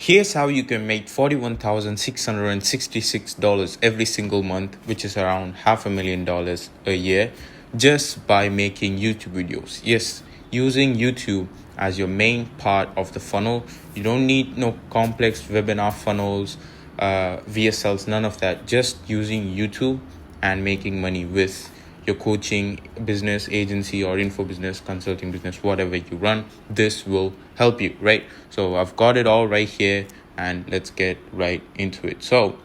Here's how you can make $41,666 every single month, which is around $500,000 a year, just by making YouTube videos. Yes, using YouTube as your main part of the funnel. You don't need no complex webinar funnels, VSLs, none of that. Just using YouTube and making money with your coaching business, agency, or info business, consulting business, whatever you run. This will help you, right? So I've got it all right here, and let's get right into it. So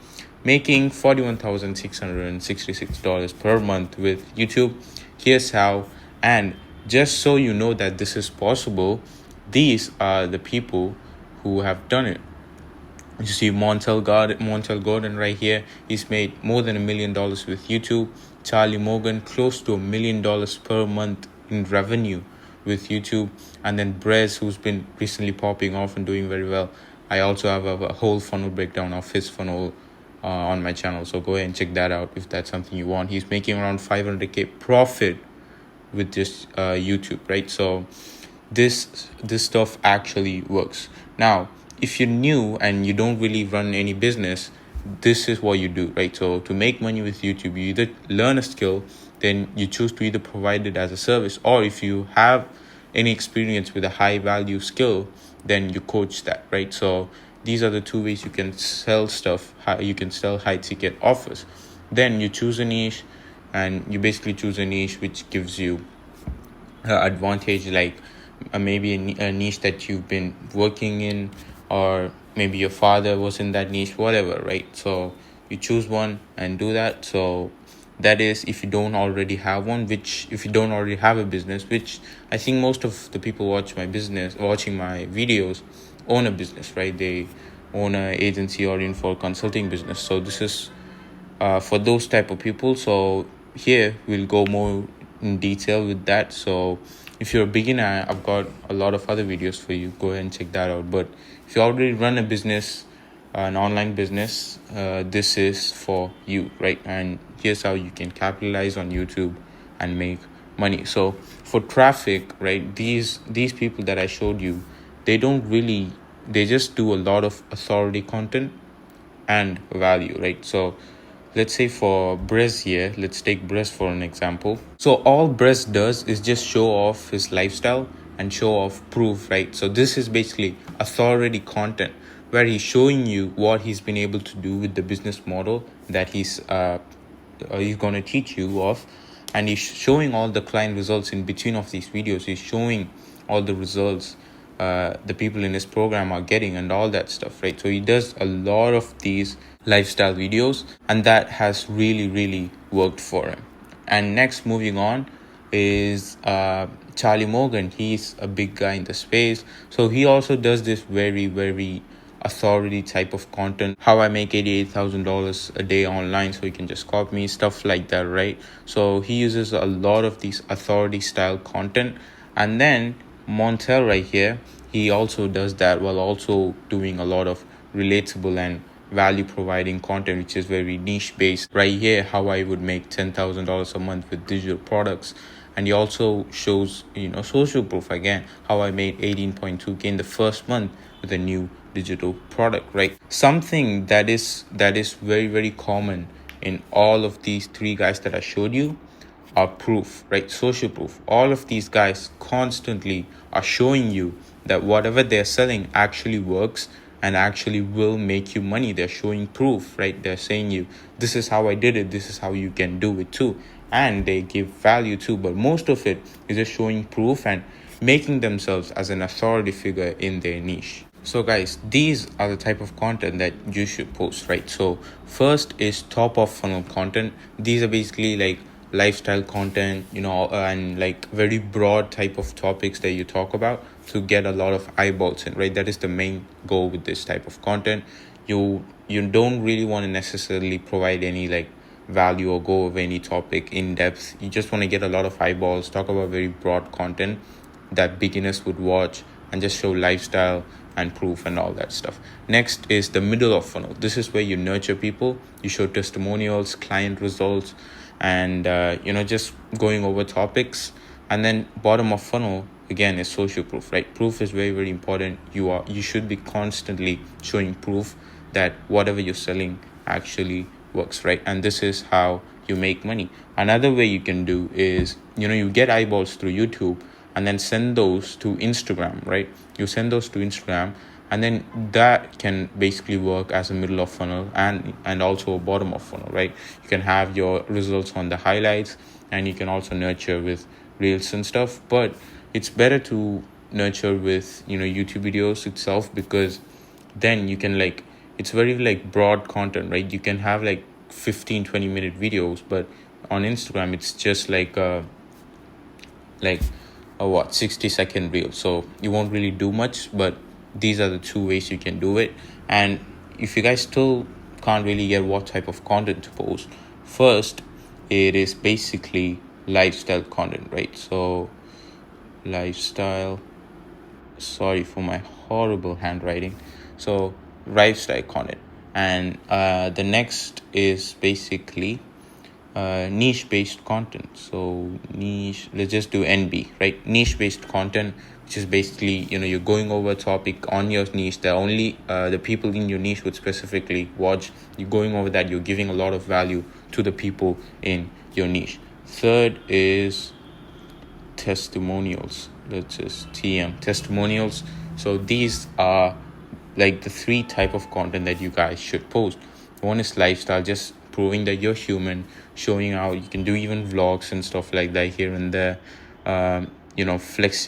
making $41,666 per month with YouTube. Here's how. And just so you know that this is possible, these are the people who have done it. You see Montel Gordon right here. He's made more than $1 million with YouTube. Charlie Morgan, close to $1 million per month in revenue with YouTube. And then Brez, who's been recently popping off and doing very well. I also have a whole funnel breakdown of his funnel on my channel. So go ahead and check that out if that's something you want. He's making around 500K profit with just YouTube, right? So this stuff actually works. Now, if you're new and you don't really run any business, this is what you do, right? So to make money with YouTube, you either learn a skill, then you choose to either provide it as a service, or if you have any experience with a high value skill, then you coach that, right? So these are the two ways you can sell stuff. You can sell high ticket offers. Then you choose a niche, and you basically choose a niche which gives you advantage, like maybe a niche that you've been working in, or maybe your father was in that niche, whatever, right? So you choose one and do that. So that is if you don't already have one, which if you don't already have a business, which I think most of the people watching my videos own a business, right? They own an agency or info consulting business. So this is for those type of people. So here we'll go more in detail with that. So if you're a beginner, I've got a lot of other videos for you. Go ahead and check that out. But if you already run a business, an online business, this is for you, right? And here's how you can capitalize on YouTube and make money. So for traffic, right, these people that I showed you, they just do a lot of authority content and value, right? So let's say for Brez here, let's take Brez for an example. So all Brez does is just show off his lifestyle and show off proof, right? So this is basically authority content where he's showing you what he's been able to do with the business model that he's going to teach you of, and he's showing all the client results in between of these videos. He's showing all the results the people in his program are getting and all that stuff, right? So he does a lot of these lifestyle videos, and that has really worked for him. And next, moving on, is Charlie Morgan. He's a big guy in the space, so he also does this very authority type of content. How I make $88,000 a day online, so you can just copy me, stuff like that, right? So he uses a lot of these authority style content. And then Montel right here, he also does that while also doing a lot of relatable and value providing content, which is very niche based. Right here, how I would make $10,000 a month with digital products. And he also shows, social proof again, how I made 18.2K in the first month with a new digital product, right? Something that is very common in all of these three guys that I showed you are proof, right? Social proof. All of these guys constantly are showing you that whatever they're selling actually works and actually will make you money. They're showing proof, right? They're saying you, this is how I did it, this is how you can do it too. And they give value too, but most of it is just showing proof and making themselves as an authority figure in their niche. So guys, these are the type of content that you should post, right? So first is top of funnel content. These are basically like lifestyle content, and like very broad type of topics that you talk about to get a lot of eyeballs in, right? That is the main goal with this type of content. You don't really want to necessarily provide any like value or go over any topic in depth. You just want to get a lot of eyeballs, talk about very broad content that beginners would watch, and just show lifestyle and proof and all that stuff. Next is the middle of funnel. This is where you nurture people, you show testimonials, client results, and just going over topics. And then bottom of funnel, again is social proof, right? Proof is very, very important. You should be constantly showing proof that whatever you're selling actually works, right? And this is how you make money. Another way you can do is, you get eyeballs through YouTube and then send those to Instagram, right? You send those to Instagram, and then that can basically work as a middle of funnel and also a bottom of funnel, right? You can have your results on the highlights, and you can also nurture with reels and stuff. But it's better to nurture with YouTube videos itself, because then you can it's very broad content, right? You can have 15-20 minute videos, but on Instagram it's just a 60-second reel, so you won't really do much. But these are the two ways you can do it. And if you guys still can't really get what type of content to post, first it is basically lifestyle content, right? So lifestyle, sorry for my horrible handwriting, so lifestyle content. And the next is basically niche based content. So niche, let's just do NB, right? Niche based content, which is basically you're going over a topic on your niche that only the people in your niche would specifically watch. You're going over that, you're giving a lot of value to the people in your niche. Third is testimonials. Let's just testimonials. So these are the three type of content that you guys should post. One is lifestyle, just proving that you're human, showing how you can do even vlogs and stuff like that here and there. Flex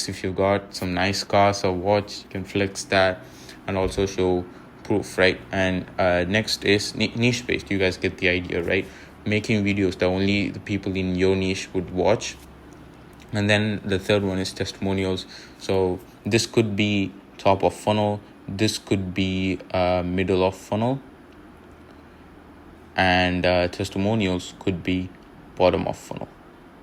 if you've got some nice cars or watch, you can flex that and also show proof, right? And next is niche based. You guys get the idea, right? Making videos that only the people in your niche would watch. And then the third one is testimonials. So this could be top of funnel, this could be middle of funnel, and testimonials could be bottom of funnel.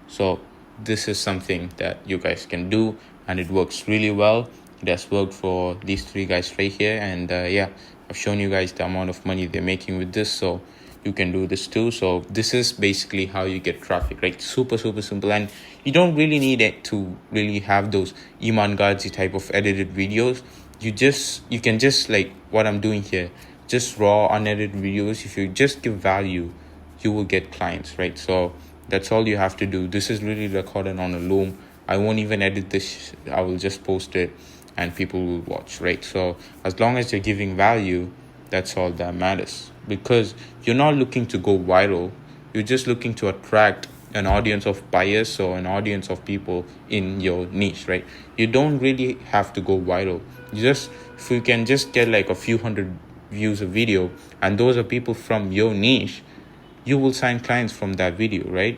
So this is something that you guys can do, and it works really well. It has worked for these three guys right here, and I've shown you guys the amount of money they're making with this, so you can do this too. So this is basically how you get traffic, right? Super simple, and you don't really need it to really have those Iman Ghazi type of edited videos. You can just what I'm doing here, just raw unedited videos. If you just give value, you will get clients, right? So that's all you have to do. This is really recorded on a loom. I won't even edit this. I will just post it and people will watch, right? So as long as you're giving value, that's all that matters, because you're not looking to go viral. You're just looking to attract an audience of buyers or an audience of people in your niche, right? You don't really have to go viral. If you can just get a few hundred views a video, and those are people from your niche, you will sign clients from that video, right?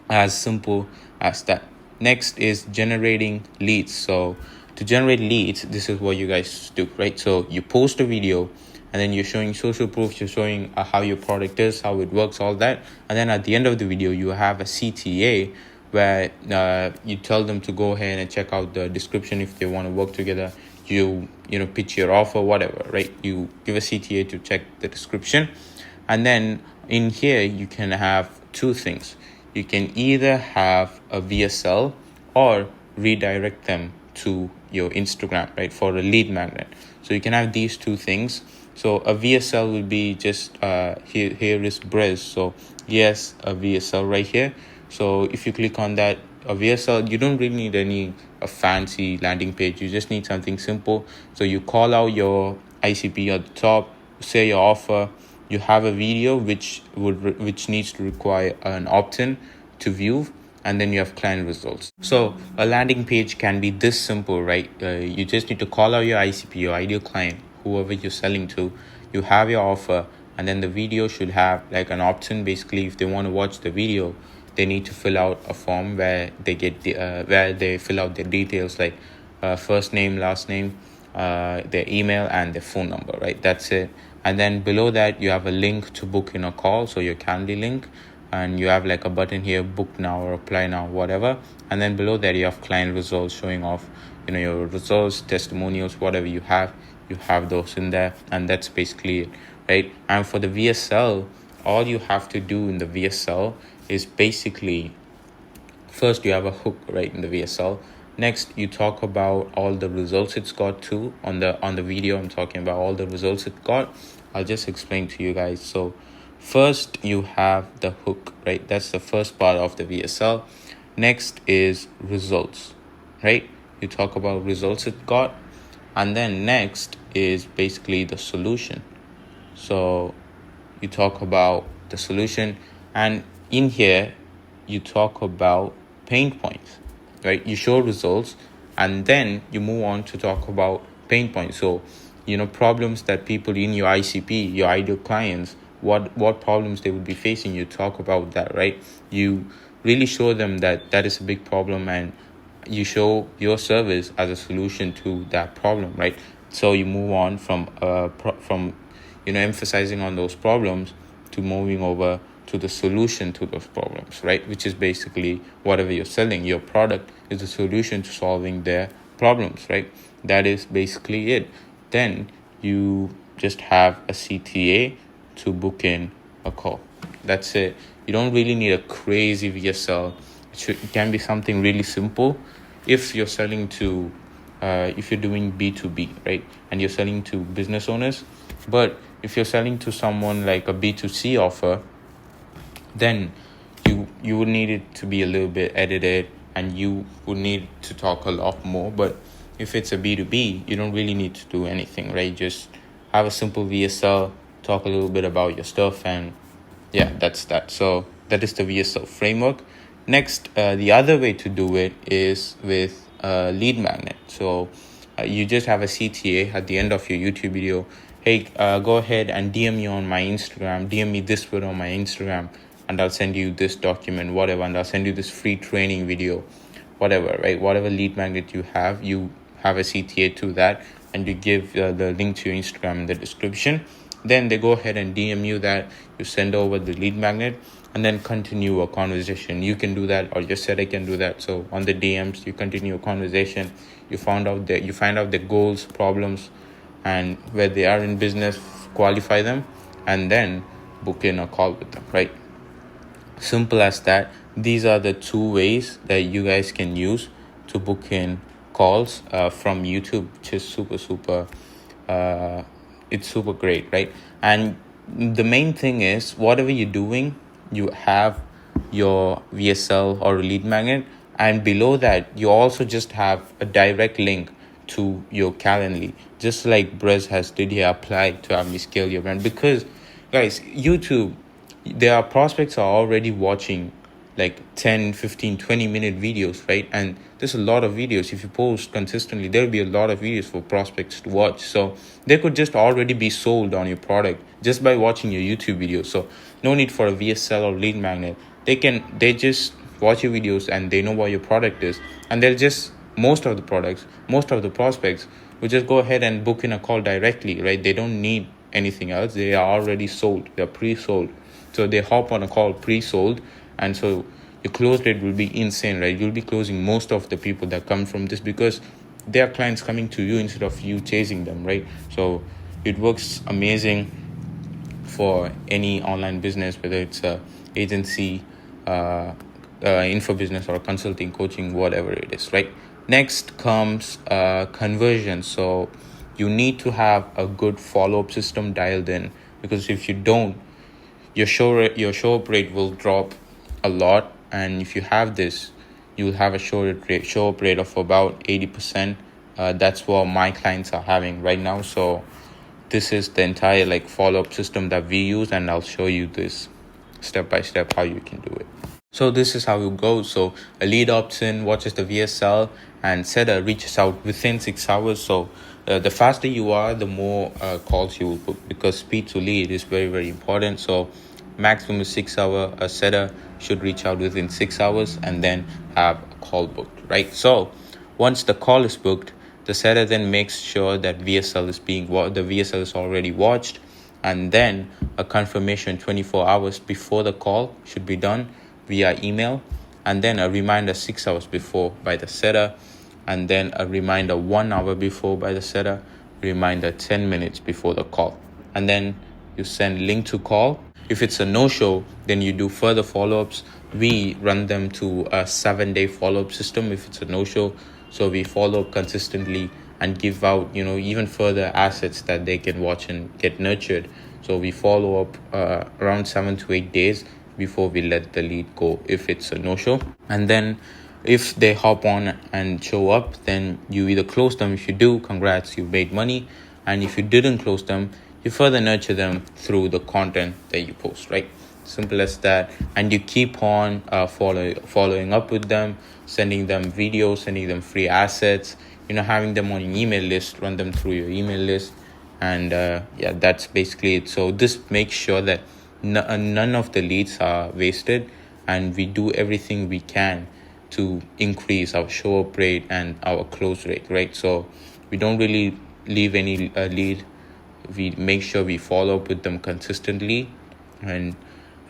As simple as that. Next is generating leads. So to generate leads, this is what you guys do, right? So you post a video, and then you're showing social proof, you're showing how your product is, how it works, all that. And then at the end of the video, you have a CTA where you tell them to go ahead and check out the description if they want to work together. You pitch your offer, whatever, right? You give a CTA to check the description. And then in here, you can have two things. You can either have a VSL or redirect them to your Instagram, right, for a lead magnet. So you can have these two things. So a VSL will be just here is Brez. So yes, a VSL right here. So if you click on that, a VSL, you don't really need a fancy landing page. You just need something simple. So you call out your ICP at the top, say your offer. You have a video which needs to require an opt-in to view, and then you have client results. So a landing page can be this simple, right? You just need to call out your ICP, your ideal client, whoever you're selling to. You have your offer, and then the video should have an opt-in. Basically, if they want to watch the video, they need to fill out a form where they get where they fill out their details, like first name, last name, their email, and their phone number, right? That's it. And then below that, you have a link to book in a call, so your Calendly link. And you have a button here, book now or apply now, whatever. And then below that, you have client results showing off, your results, testimonials, whatever you have those in there. And that's basically it, right? And for the VSL, all you have to do in the VSL is basically, first you have a hook, right, in the VSL. Next, you talk about all the results it's got too. On the video, I'm talking about all the results it got. I'll just explain to you guys. So first you have the hook, right? That's the first part of the VSL. Next is results, right? You talk about results it got. And then next is basically the solution. So you talk about the solution, and in here you talk about pain points, right? You show results and then you move on to talk about pain points. So problems that people in your ICP, your ideal clients, what problems they would be facing. You talk about that, right? You really show them that is a big problem, and you show your service as a solution to that problem, right? So you move on from emphasizing on those problems to moving over to the solution to those problems, right? Which is basically whatever you're selling. Your product is a solution to solving their problems, right? That is basically it. Then you just have a CTA to book in a call. That's it. You don't really need a crazy VSL. It can be something really simple if you're selling to if you're doing B2B, right? And you're selling to business owners. But if you're selling to someone like a B2C offer, then you would need it to be a little bit edited, and you would need to talk a lot more. But if it's a B2B, you don't really need to do anything, right? Just have a simple VSL, talk a little bit about your stuff, and yeah, that's that. So that is the VSL framework. Next, the other way to do it is with a lead magnet. So you just have a CTA at the end of your YouTube video. Hey, go ahead and DM me on my Instagram. DM me this word on my Instagram, and I'll send you this document, whatever, and I'll send you this free training video, whatever, right? Whatever lead magnet you have a CTA to that, and you give the link to your Instagram in the description. Then they go ahead and DM you that. You send over the lead magnet, and then continue a conversation. You can do that, or your setter can do that. So on the DMs, you continue a conversation. You find out the goals, problems, and where they are in business, qualify them, and then book in a call with them, right? Simple as that. These are the two ways that you guys can use to book in calls from YouTube, which is super it's super great, right? And the main thing is, whatever you're doing, you have your VSL or lead magnet, and below that you also just have a direct link to your Calendly, just like Brez has did here. Apply to have me scale your brand, because guys, YouTube, their prospects are already watching like 10, 15, 20 minute videos, right? And there's a lot of videos. If you post consistently, there'll be a lot of videos for prospects to watch. So they could just already be sold on your product just by watching your YouTube videos. So no need for a VSL or lead magnet. They just watch your videos and they know what your product is. And they're just, most of the prospects will just go ahead and book in a call directly, right? They don't need anything else. They are already sold. They're pre-sold. So they hop on a call pre-sold, and so your close rate will be insane, right? You'll be closing most of the people that come from this, because they are clients coming to you instead of you chasing them, right? So it works amazing for any online business, whether it's a agency, info business, or consulting, coaching, whatever it is, right? Next comes conversion. So you need to have a good follow-up system dialed in, because if you don't, your show up rate will drop a lot. And if you have this, you'll have a show up rate of about 80%. That's what my clients are having right now. So this is the entire follow-up system that we use, and I'll show you this step by step how you can do it. So this is how it goes. So a lead opts in, watches the VSL, and setter reaches out within 6 hours. So the faster you are, the more calls you will book, because speed to lead is very, very important. So maximum is 6 hours. A setter should reach out within 6 hours and then have a call booked, right? So once the call is booked, the setter then makes sure that the VSL is already watched, and then a confirmation 24 hours before the call should be done via email, and then a reminder 6 hours before by the setter, and then a reminder 1 hour before by the setter, reminder 10 minutes before the call, and then you send link to call. If it's a no-show, then you do further follow-ups. We run them to a 7-day follow-up system if it's a no-show. So we follow up consistently and give out, even further assets that they can watch and get nurtured. So we follow up around 7 to 8 days before we let the lead go if it's a no-show. And then if they hop on and show up, then you either close them. If you do, congrats, you made money. And if you didn't close them, you further nurture them through the content that you post, right? Simple as that. And you keep on following up with them, sending them videos, sending them free assets, having them on your email list, run them through your email list. And that's basically it. So this makes sure that none of the leads are wasted, and we do everything we can to increase our show up rate and our close rate, right? So we don't really leave any lead. We make sure we follow up with them consistently, and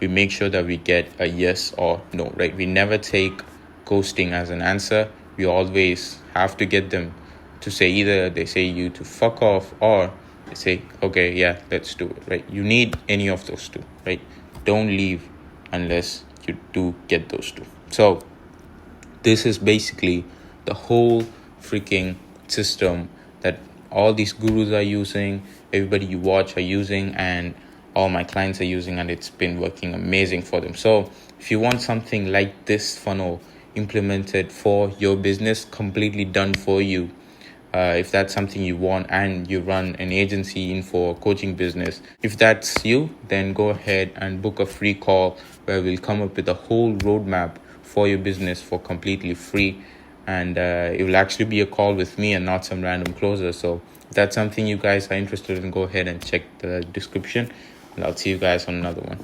we make sure that we get a yes or no, right? We never take ghosting as an answer. We always have to get them to say, either they say you to fuck off, or they say, okay, yeah, let's do it, right? You need any of those two, right? Don't leave unless you do get those two. So this is basically the whole freaking system that all these gurus are using, everybody you watch are using, and all my clients are using, and it's been working amazing for them. So if you want something like this funnel implemented for your business, completely done for you, if that's something you want, and you run an agency in for coaching business, if that's you, then go ahead and book a free call where we'll come up with a whole roadmap for your business for completely free. And it will actually be a call with me and not some random closer. So if that's something you guys are interested in, go ahead and check the description, and I'll see you guys on another one.